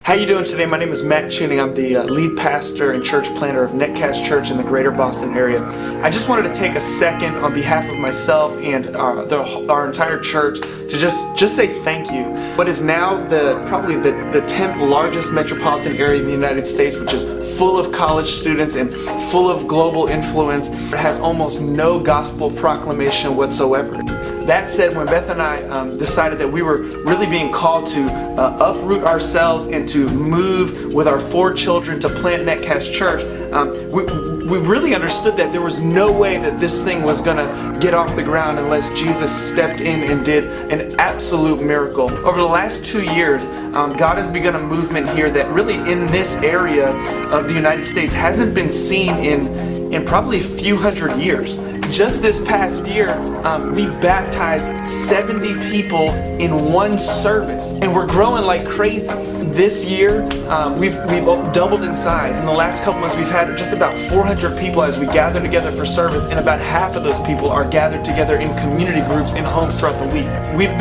How you doing today? My name is Matt Tuning. I'm the lead pastor and church planter of Netcast Church in the greater Boston area. I just wanted to take a second on behalf of myself and our entire church to just say thank you. What is now probably the 10th largest metropolitan area in the United States, which is full of college students and full of global influence, it has almost no gospel proclamation whatsoever. That said, when Beth and I decided that we were really being called to uproot ourselves and to move with our 4 children to plant Netcast Church, we really understood that there was no way that this thing was going to get off the ground unless Jesus stepped in and did an absolute miracle. Over the last 2 years, God has begun a movement here that really in this area of the United States hasn't been seen in probably a few hundred years. Just this past year, we baptized 70 people in one service, and we're growing like crazy. This year, we've doubled in size. In the last couple months, we've had just about 400 people as we gather together for service, and about half of those people are gathered together in community groups in homes throughout the week. We've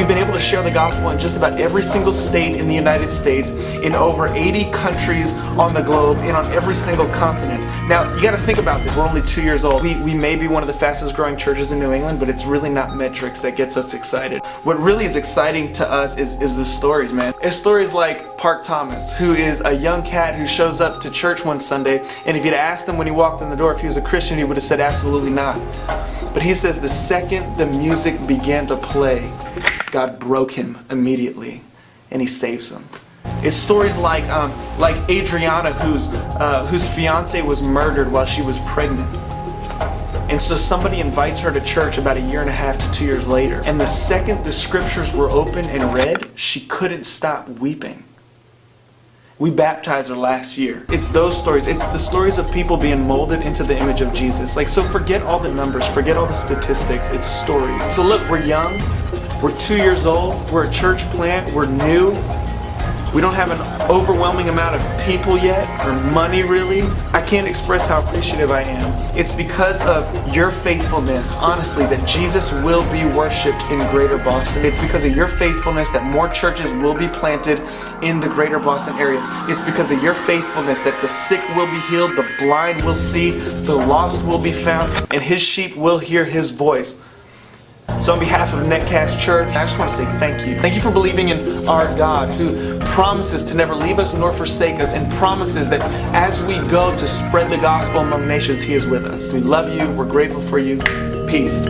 been able to share the gospel in just about every single state in the United States, in over 80 countries on the globe, and on every single continent. Now, you got to think about this. We're only 2 years old. We may be one of the fastest growing churches in New England, but it's really not metrics that gets us excited. What really is exciting to us is the stories, man. It's stories like Park Thomas, who is a young cat who shows up to church one Sunday, and if you'd asked him when he walked in the door if he was a Christian, he would have said absolutely not. But he says the second the music began to play, God broke him immediately, and he saves him. It's stories like Adriana, whose fiance was murdered while she was pregnant. And so somebody invites her to church about 1.5 to 2 years later. And the second the scriptures were open and read, she couldn't stop weeping. We baptized her last year. It's those stories. It's the stories of people being molded into the image of Jesus. So forget all the numbers, forget all the statistics. It's stories. So look, we're young. We're 2 years old. We're a church plant. We're new. We don't have an overwhelming amount of people yet, or money really. I can't express how appreciative I am. It's because of your faithfulness, honestly, that Jesus will be worshipped in greater Boston. It's because of your faithfulness that more churches will be planted in the greater Boston area. It's because of your faithfulness that the sick will be healed, the blind will see, the lost will be found, and his sheep will hear his voice. So on behalf of Netcast Church, I just want to say thank you. Thank you for believing in our God, who promises to never leave us nor forsake us, and promises that as we go to spread the gospel among nations, he is with us. We love you. We're grateful for you. Peace.